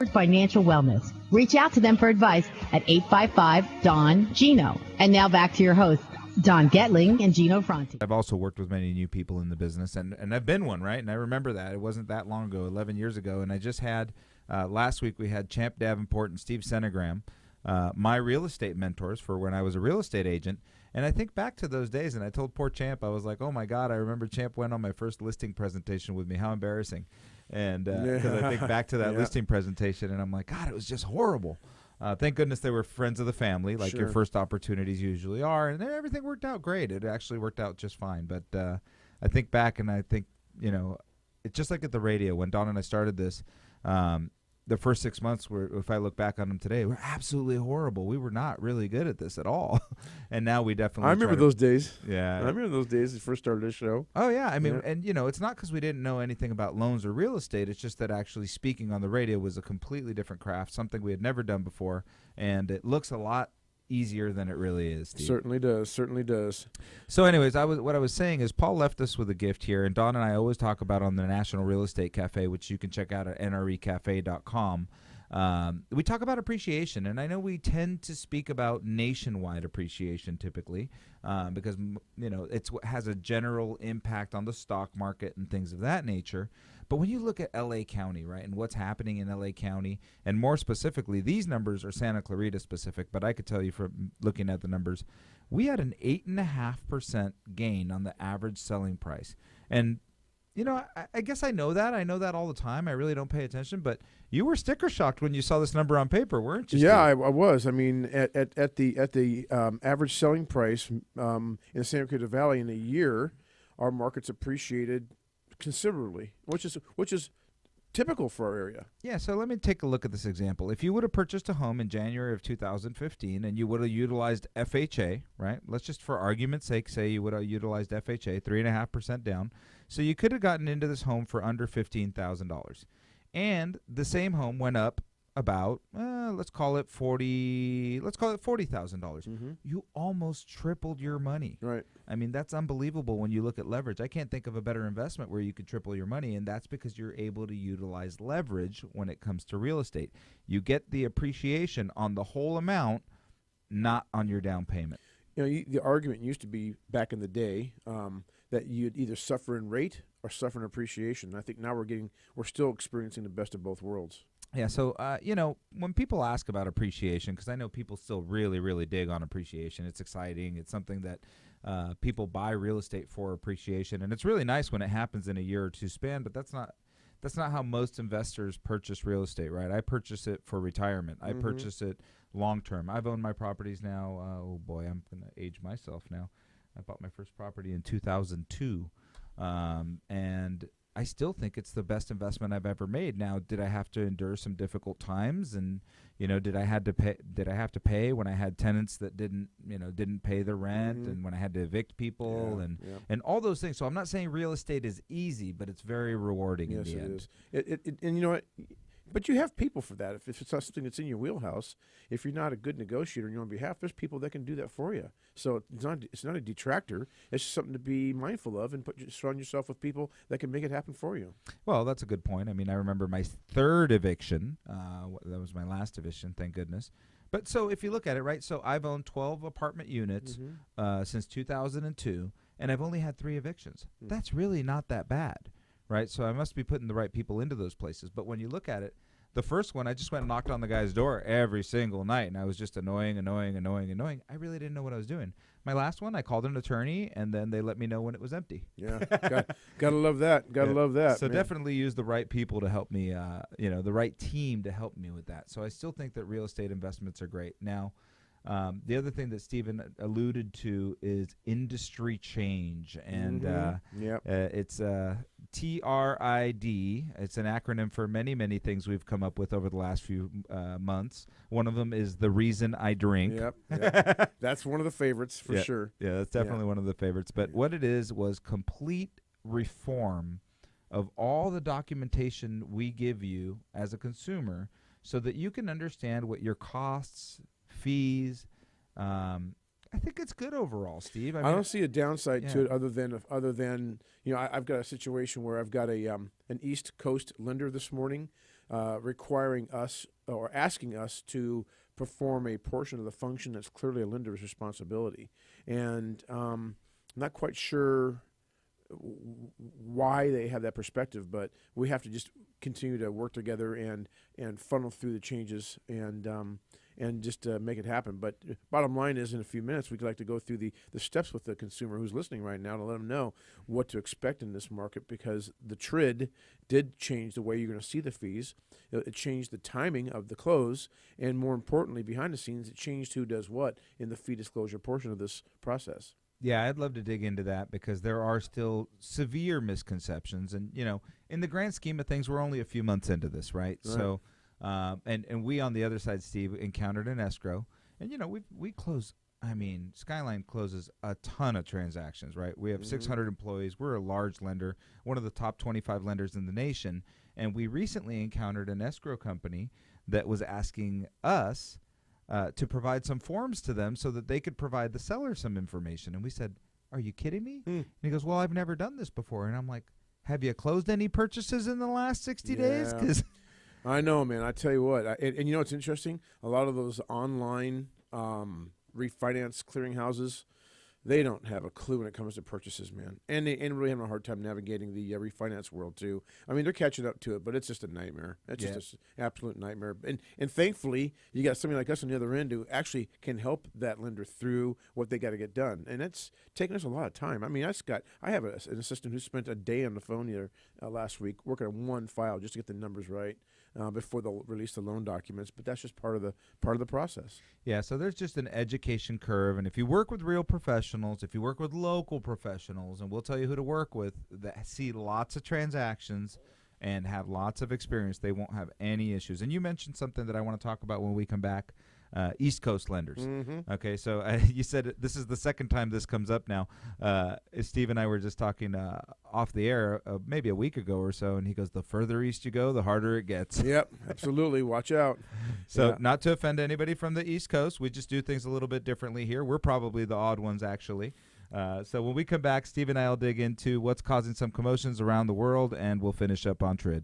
Financial wellness. Reach out to them for advice at 855-DON-GINO. And now back to your hosts, Don Getling and Gino Fronti. I've also worked with many new people in the business, and I've been one, right? And I remember that. It wasn't that long ago, 11 years ago. And I just had, last week we had Champ Davenport and Steve Senegram, my real estate mentors for when I was a real estate agent. And I think back to those days, and I told poor Champ, I was like, oh, my God, I remember Champ went on my first listing presentation with me. How embarrassing. And because I think back to that listing presentation, and I'm like, God, it was just horrible. Thank goodness they were friends of the family, like your first opportunities usually are, and everything worked out great. It actually worked out just fine. But I think back, and I think, it's just like at the radio. When Don and I started this, the first 6 months, if I look back on them today, were absolutely horrible. We were not really good at this at all. And now we definitely I remember those days. Yeah. I remember those days we first started this show. Oh, yeah. I mean, and, it's not because we didn't know anything about loans or real estate. It's just that actually speaking on the radio was a completely different craft, something we had never done before. And it looks a lot easier than it really is, Steve. Certainly does. So anyways, what I was saying is Paul left us with a gift here, and Don and I always talk about on the National Real Estate Cafe, which you can check out at nrecafe.com. We talk about appreciation, and I know we tend to speak about nationwide appreciation typically because it has a general impact on the stock market and things of that nature. But when you look at L.A. County, right, and what's happening in L.A. County, and more specifically, these numbers are Santa Clarita specific, but I could tell you from looking at the numbers, we had an 8.5% gain on the average selling price. And, I guess I know that. I know that all the time. I really don't pay attention, but you were sticker shocked when you saw this number on paper, weren't you? Yeah, I was. I mean, at the average selling price in the Santa Clarita Valley in a year, our market's appreciated considerably, which is typical for our area. Yeah, so let me take a look at this example. If you would have purchased a home in January of 2015 and you would have utilized FHA, right? Let's just for argument's sake say you would have utilized FHA, 3.5% down. So you could have gotten into this home for under $15,000. And the same home went up about let's call it $40,000. Mm-hmm. You almost tripled your money. Right. I mean, that's unbelievable when you look at leverage. I can't think of a better investment where you could triple your money, and that's because you're able to utilize leverage when it comes to real estate. You get the appreciation on the whole amount, not on your down payment. The argument used to be back in the day that you'd either suffer in rate or suffer in appreciation. I think now we're still experiencing the best of both worlds. Yeah, so, when people ask about appreciation, because I know people still really, really dig on appreciation. It's exciting. It's something that people buy real estate for appreciation. And it's really nice when it happens in a year or two span, but that's not how most investors purchase real estate, right? I purchase it for retirement. I purchase it long term. I've owned my properties now. Oh, boy, I'm going to age myself now. I bought my first property in 2002, and I still think it's the best investment I've ever made. Now, did I have to endure some difficult times, and did I have to pay when I had tenants that didn't pay the rent, and when I had to evict people, and all those things. So I'm not saying real estate is easy, but it's very rewarding in the end. Yes, it is. And you know what? But you have people for that. If it's not something that's in your wheelhouse, if you're not a good negotiator on your own behalf, there's people that can do that for you. So it's not a detractor. It's just something to be mindful of and surround yourself with people that can make it happen for you. Well, that's a good point. I mean, I remember my third eviction. That was my last eviction, thank goodness. But so if you look at it, right, so I've owned 12 apartment units since 2002, and I've only had 3 evictions. That's really not that bad. Right, so I must be putting the right people into those places. But when you look at it, the first one, I just went and knocked on the guy's door every single night, and I was just annoying. I really didn't know what I was doing. My last one, I called an attorney, and then they let me know when it was empty. Yeah, gotta love that. Gotta love that. So definitely use the right people to help me, the right team to help me with that. So I still think that real estate investments are great. Now, the other thing that Stephen alluded to is industry change, and it's TRID. It's an acronym for many, many things we've come up with over the last few months. One of them is the reason I drink. Yep. That's one of the favorites for sure. Yeah, that's definitely one of the favorites. But what it is was complete reform of all the documentation we give you as a consumer so that you can understand what your costs, fees. I think it's good overall, Steve. I don't see a downside to it other than I've got a situation where I've got an East Coast lender this morning requiring us or asking us to perform a portion of the function that's clearly a lender's responsibility. And I'm not quite sure why they have that perspective, but we have to just continue to work together and funnel through the changes and just make it happen. But bottom line is, in a few minutes, we'd like to go through the steps with the consumer who's listening right now to let them know what to expect in this market, because the TRID did change the way you're going to see the fees. It changed the timing of the close, and more importantly, behind the scenes, it changed who does what in the fee disclosure portion of this process. Yeah, I'd love to dig into that, because there are still severe misconceptions. And, in the grand scheme of things, we're only a few months into this, right? So, and we on the other side, Steve, encountered an escrow. And, we close, Skyline closes a ton of transactions, right? We have 600 employees. We're a large lender, one of the top 25 lenders in the nation. And we recently encountered an escrow company that was asking us to provide some forms to them so that they could provide the seller some information. And we said, "Are you kidding me?" And he goes, "Well, I've never done this before." And I'm like, "Have you closed any purchases in the last 60 days?" 'Cause I know, man. I tell you what. And it's interesting. A lot of those online refinance clearinghouses, they don't have a clue when it comes to purchases, man. And they really having a hard time navigating the refinance world, too. They're catching up to it, but it's just a nightmare. It's just an absolute nightmare. And thankfully, you got somebody like us on the other end who actually can help that lender through what they got to get done. And it's taking us a lot of time. I have an assistant who spent a day on the phone here last week working on one file just to get the numbers right before they'll release the loan documents. But that's just part of the process. Yeah, so there's just an education curve. And if you work with real professionals, if you work with local professionals, and we'll tell you who to work with, that see lots of transactions and have lots of experience, they won't have any issues. And you mentioned something that I want to talk about when we come back. East Coast lenders. Okay, so you said this is the second time this comes up now. Steve and I were just talking off the air maybe a week ago or so, and he goes, "The further east you go, the harder it gets." Yep, absolutely. Watch out. So not to offend anybody from the East Coast, we just do things a little bit differently here. We're probably the odd ones, actually. So when we come back, Steve and I will dig into what's causing some commotions around the world, and we'll finish up on TRID.